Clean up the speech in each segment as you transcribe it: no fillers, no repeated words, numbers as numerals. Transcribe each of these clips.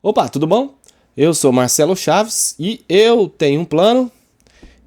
Opa, tudo bom? Eu sou Marcelo Chaves e eu tenho um plano.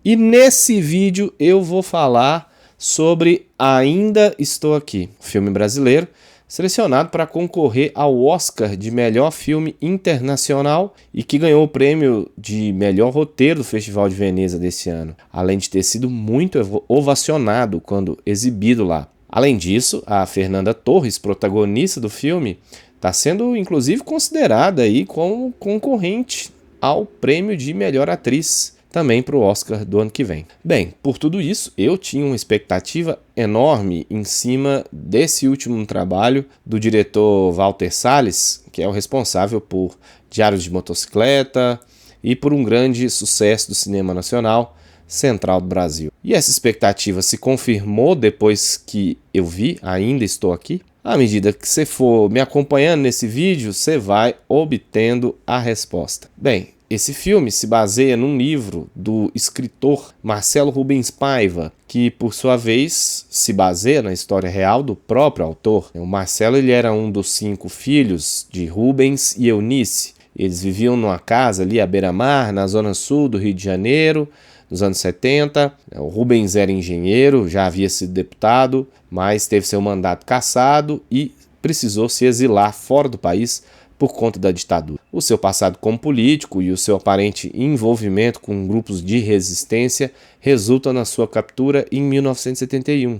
E nesse vídeo eu vou falar sobre Ainda Estou Aqui, filme brasileiro selecionado para concorrer ao Oscar de melhor filme internacional e que ganhou o prêmio de melhor roteiro do Festival de Veneza desse ano, além de ter sido muito ovacionado quando exibido lá. Além disso, a Fernanda Torres, protagonista do filme, está sendo inclusive considerada aí como concorrente ao prêmio de melhor atriz, também para o Oscar do ano que vem. Bem, por tudo isso, eu tinha uma expectativa enorme em cima desse último trabalho do diretor Walter Salles, que é o responsável por Diários de Motocicleta e por um grande sucesso do cinema nacional, Central do Brasil. E essa expectativa se confirmou depois que eu vi Ainda Estou Aqui. À medida que você for me acompanhando nesse vídeo, você vai obtendo a resposta. Bem, esse filme se baseia num livro do escritor Marcelo Rubens Paiva, que por sua vez se baseia na história real do próprio autor. O Marcelo ele era um dos 5 filhos de Rubens e Eunice. Eles viviam numa casa ali à beira-mar, na zona sul do Rio de Janeiro, nos anos 70. O Rubens era engenheiro, já havia sido deputado, mas teve seu mandato cassado e precisou se exilar fora do país por conta da ditadura. O seu passado como político e o seu aparente envolvimento com grupos de resistência resultam na sua captura em 1971.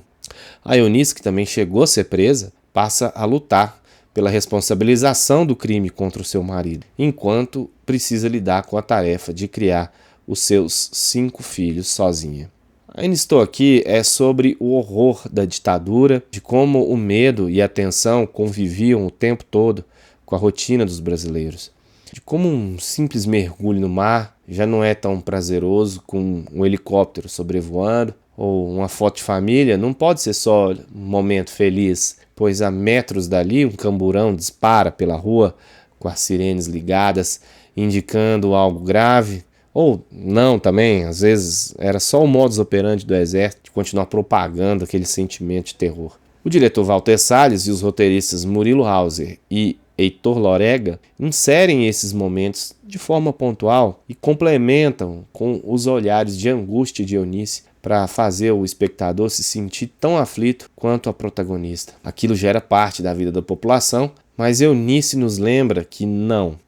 A Eunice, que também chegou a ser presa, passa a lutar pela responsabilização do crime contra o seu marido, enquanto precisa lidar com a tarefa de criar os seus 5 filhos sozinha. Ainda Estou Aqui é sobre o horror da ditadura, de como o medo e a tensão conviviam o tempo todo com a rotina dos brasileiros, de como um simples mergulho no mar já não é tão prazeroso com um helicóptero sobrevoando, ou uma foto de família não pode ser só um momento feliz, pois a metros dali um camburão dispara pela rua com as sirenes ligadas, indicando algo grave. Ou não também, às vezes era só o modus operandi do exército de continuar propagando aquele sentimento de terror. O diretor Walter Salles e os roteiristas Murilo Hauser e Heitor Lorega inserem esses momentos de forma pontual e complementam com os olhares de angústia de Eunice para fazer o espectador se sentir tão aflito quanto a protagonista. Aquilo já era parte da vida da população, mas Eunice nos lembra que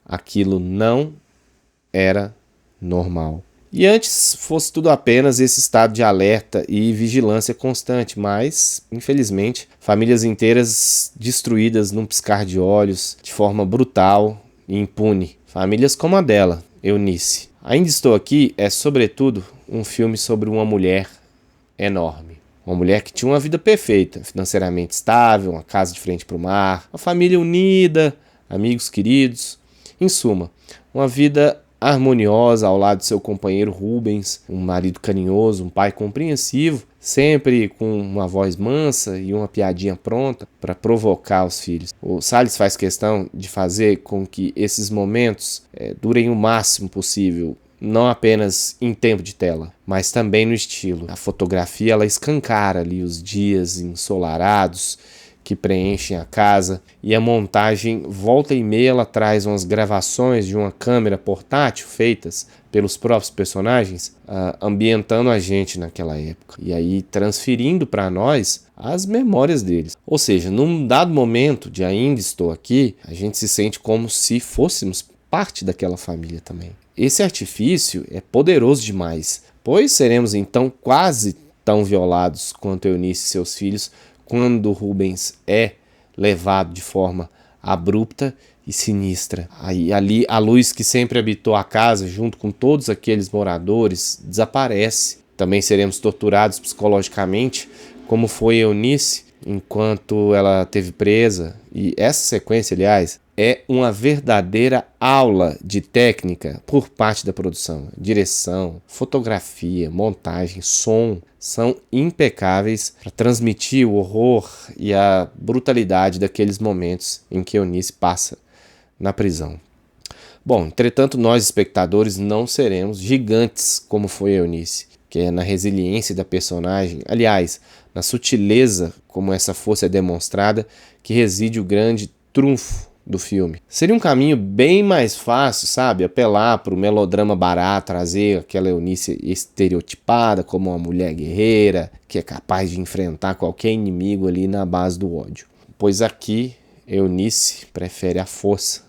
aquilo não era normal. E antes fosse tudo apenas esse estado de alerta e vigilância constante, mas, infelizmente, famílias inteiras destruídas num piscar de olhos, de forma brutal e impune. Famílias como a dela, Eunice. Ainda Estou Aqui é, sobretudo, um filme sobre uma mulher enorme. Uma mulher que tinha uma vida perfeita, financeiramente estável, uma casa de frente para o mar, uma família unida, amigos queridos. Em suma, uma vida harmoniosa ao lado de seu companheiro Rubens, um marido carinhoso, um pai compreensivo, sempre com uma voz mansa e uma piadinha pronta para provocar os filhos. O Salles faz questão de fazer com que esses momentos durem o máximo possível, não apenas em tempo de tela, mas também no estilo. A fotografia ela escancara ali os dias ensolarados que preenchem a casa, e a montagem volta e meia ela traz umas gravações de uma câmera portátil feitas pelos próprios personagens, ambientando a gente naquela época e aí transferindo para nós as memórias deles. Ou seja, num dado momento de Ainda Estou Aqui, a gente se sente como se fôssemos parte daquela família também. Esse artifício é poderoso demais, pois seremos então quase tão violados quanto Eunice e seus filhos quando Rubens é levado de forma abrupta e sinistra. Aí ali a luz que sempre habitou a casa junto com todos aqueles moradores desaparece. Também seremos torturados psicologicamente, como foi Eunice enquanto ela esteve presa. E essa sequência, aliás, é uma verdadeira aula de técnica por parte da produção. Direção, fotografia, montagem, som são impecáveis para transmitir o horror e a brutalidade daqueles momentos em que Eunice passa na prisão. Bom, entretanto, nós espectadores não seremos gigantes como foi Eunice, que é na resiliência da personagem, aliás, na sutileza como essa força é demonstrada, que reside o grande trunfo do filme. Seria um caminho bem mais fácil, sabe? Apelar para o melodrama barato, trazer aquela Eunice estereotipada como uma mulher guerreira, que é capaz de enfrentar qualquer inimigo ali na base do ódio. Pois aqui, Eunice prefere a força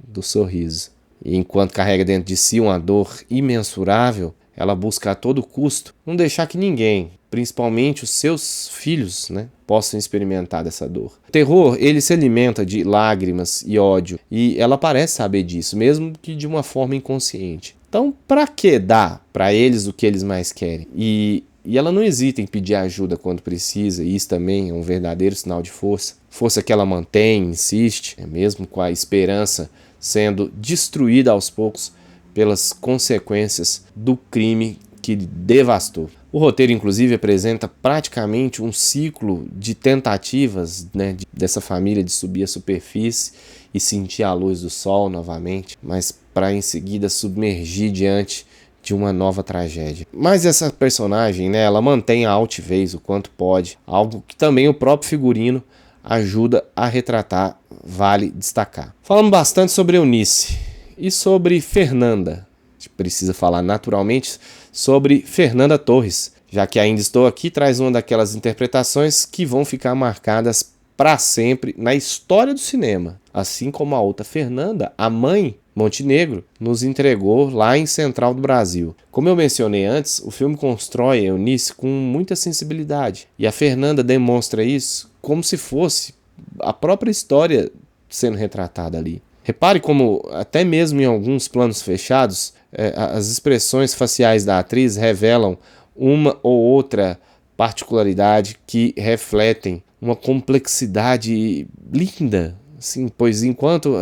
do sorriso. E enquanto carrega dentro de si uma dor imensurável, ela busca a todo custo não deixar que ninguém, principalmente os seus filhos, né, possam experimentar dessa dor. O terror, ele se alimenta de lágrimas e ódio, e ela parece saber disso, mesmo que de uma forma inconsciente. Então, para que dar para eles o que eles mais querem? E ela não hesita em pedir ajuda quando precisa, e isso também é um verdadeiro sinal de força. Força que ela mantém, insiste, mesmo com a esperança sendo destruída aos poucos pelas consequências do crime que devastou. O roteiro, inclusive, apresenta praticamente um ciclo de tentativas, né, dessa família de subir à superfície e sentir a luz do sol novamente, mas para em seguida submergir diante de uma nova tragédia. Mas essa personagem, né, ela mantém a altivez o quanto pode, algo que também o próprio figurino ajuda a retratar, vale destacar. Falamos bastante sobre Eunice e sobre Fernanda. A gente precisa falar naturalmente sobre Fernanda Torres, já que Ainda Estou Aqui traz uma daquelas interpretações que vão ficar marcadas para sempre na história do cinema, assim como a outra Fernanda, a mãe Montenegro, nos entregou lá em Central do Brasil. Como eu mencionei antes, o filme constrói a Eunice com muita sensibilidade, e a Fernanda demonstra isso como se fosse a própria história sendo retratada ali. Repare como, até mesmo em alguns planos fechados, as expressões faciais da atriz revelam uma ou outra particularidade que refletem uma complexidade linda, assim, pois enquanto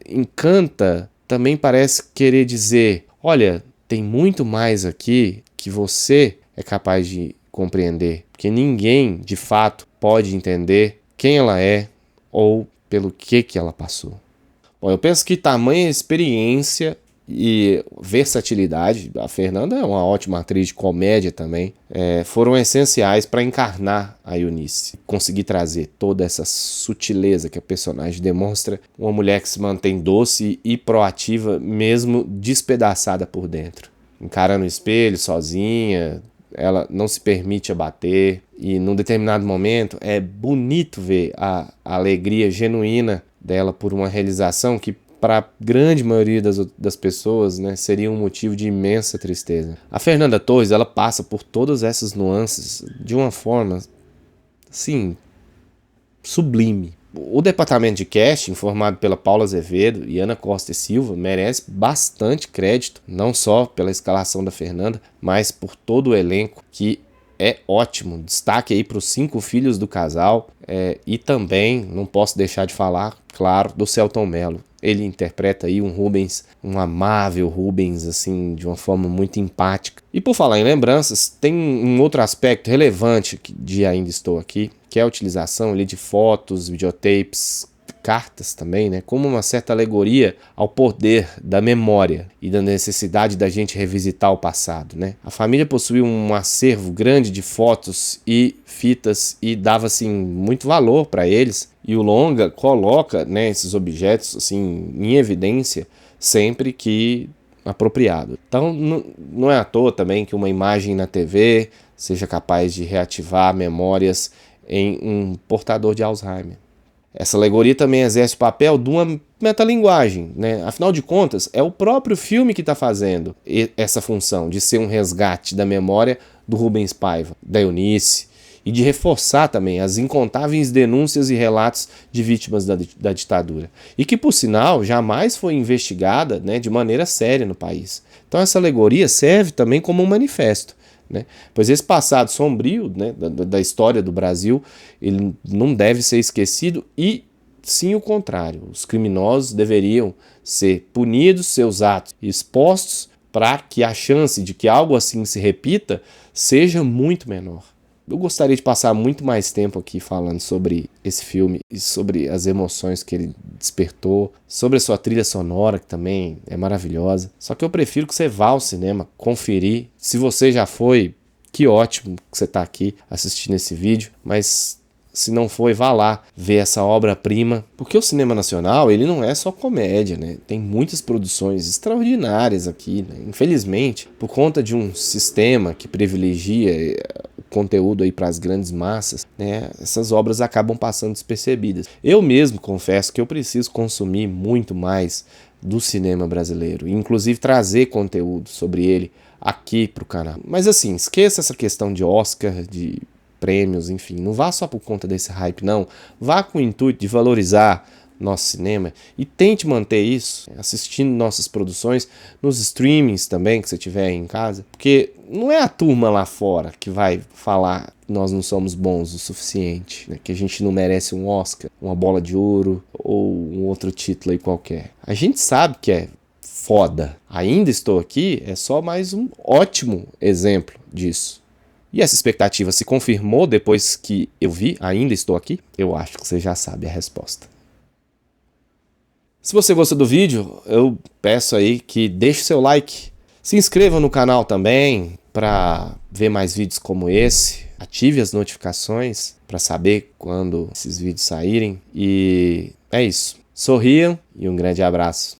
encanta, também parece querer dizer, olha, tem muito mais aqui que você é capaz de compreender, porque ninguém, de fato, pode entender quem ela é ou pelo que ela passou. Bom, eu penso que tamanha experiência e versatilidade, a Fernanda é uma ótima atriz de comédia também, foram essenciais para encarnar a Eunice, conseguir trazer toda essa sutileza que a personagem demonstra, uma mulher que se mantém doce e proativa mesmo despedaçada por dentro, encarando o espelho sozinha, ela não se permite abater e num determinado momento é bonito ver a alegria genuína dela por uma realização que para a grande maioria das pessoas, né, seria um motivo de imensa tristeza. A Fernanda Torres, ela passa por todas essas nuances de uma forma, assim, sublime. O departamento de casting, formado pela Paula Azevedo e Ana Costa e Silva, merece bastante crédito, não só pela escalação da Fernanda, mas por todo o elenco, que é ótimo. Destaque aí para os 5 filhos do casal, e também, não posso deixar de falar, claro, do Selton Mello. Ele interpreta aí um Rubens, um amável Rubens, assim, de uma forma muito empática. E por falar em lembranças, tem um outro aspecto relevante de Ainda Estou Aqui, que é a utilização ali de fotos, videotapes, cartas também, né, como uma certa alegoria ao poder da memória e da necessidade da gente revisitar o passado, né? A família possuía um acervo grande de fotos e fitas e dava assim muito valor para eles, e o longa coloca, né, esses objetos assim em evidência sempre que apropriado. Então não é à toa também que uma imagem na TV seja capaz de reativar memórias em um portador de Alzheimer. Essa alegoria também exerce o papel de uma metalinguagem, né? Afinal de contas, é o próprio filme que está fazendo essa função de ser um resgate da memória do Rubens Paiva, da Eunice, e de reforçar também as incontáveis denúncias e relatos de vítimas da ditadura, e que, por sinal, jamais foi investigada, né, de maneira séria no país. Então essa alegoria serve também como um manifesto, né? Pois esse passado sombrio, né, da história do Brasil, ele não deve ser esquecido, e sim o contrário. Os criminosos deveriam ser punidos, seus atos expostos, para que a chance de que algo assim se repita seja muito menor. Eu gostaria de passar muito mais tempo aqui falando sobre esse filme e sobre as emoções que ele despertou, sobre a sua trilha sonora, que também é maravilhosa. Só que eu prefiro que você vá ao cinema conferir. Se você já foi, que ótimo que você está aqui assistindo esse vídeo, mas Se não foi, vá lá ver essa obra-prima. Porque o cinema nacional, ele não é só comédia, né? Tem muitas produções extraordinárias aqui, né? Infelizmente, por conta de um sistema que privilegia o conteúdo aí para as grandes massas, né? Essas obras acabam passando despercebidas. Eu mesmo confesso que eu preciso consumir muito mais do cinema brasileiro, inclusive trazer conteúdo sobre ele aqui para o canal. Mas assim, esqueça essa questão de Oscar, de prêmios, enfim, não vá só por conta desse hype, não. Vá com o intuito de valorizar nosso cinema e tente manter isso, assistindo nossas produções nos streamings também que você tiver aí em casa, porque não é a turma lá fora que vai falar que nós não somos bons o suficiente, né? Que a gente não merece um Oscar, uma bola de ouro ou um outro título aí qualquer. A gente sabe que é foda. Ainda Estou Aqui é só mais um ótimo exemplo disso. E essa expectativa se confirmou depois que eu vi Ainda Estou Aqui? Eu acho que você já sabe a resposta. Se você gostou do vídeo, eu peço aí que deixe seu like. Se inscreva no canal também para ver mais vídeos como esse. Ative as notificações para saber quando esses vídeos saírem. E é isso. Sorriam e um grande abraço.